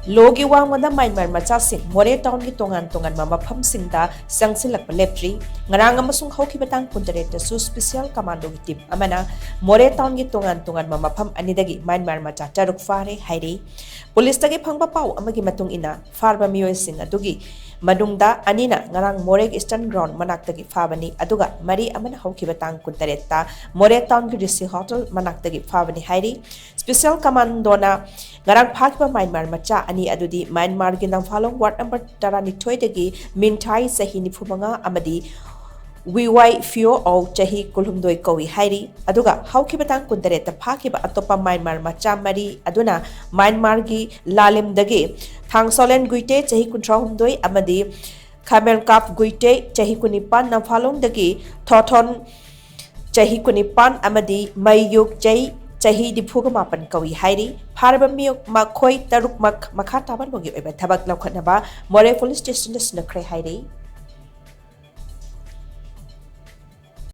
Logi WANGMADA Myanmar Macha sing Moreh town ki Tongan Tonganba Mapham singda CHANGSHILLAKPA LEPTRI NGARANG AMASUNG HOUKHIBA TANG TASU special commando ki team AMANA Moreh town ki Tongan Tonganba Mapham Anidagi Myanmar Macha taruk Phare HAIRI Police tagi phangba pau amagi matung ina farba miyoi sing adugi madungda anina ngarang Moreh Eastern Ground manaktagi fabani aduga mari amana HOUKHIBA tang kuntaretta Moreh town ki Risi Hotel manaktagi fabani HAIRI special commando na ngarang phakba Myanmar Macha ani adudi Myanmar gi nangphalong ward number 12 dagi minthai sahi nifumanga amadi wiwai fio au chahi kulhumdoi kowi hairi aduga haukibatang kundareta phakiba atopa Myanmar Macha mari aduna Myanmar gi lalim dagi thangsolen guite chahi kuntrahumdoi amadi khamel kap guite chahi kunipan nangphalong dagi thothon chahi kunipan amadi mayuk chai chahi difuga mapan kawi hairi pharba miyok makhoi taruk mak makha taban bogi eba thabak laukhatnaba Moreh police station da snakre hairi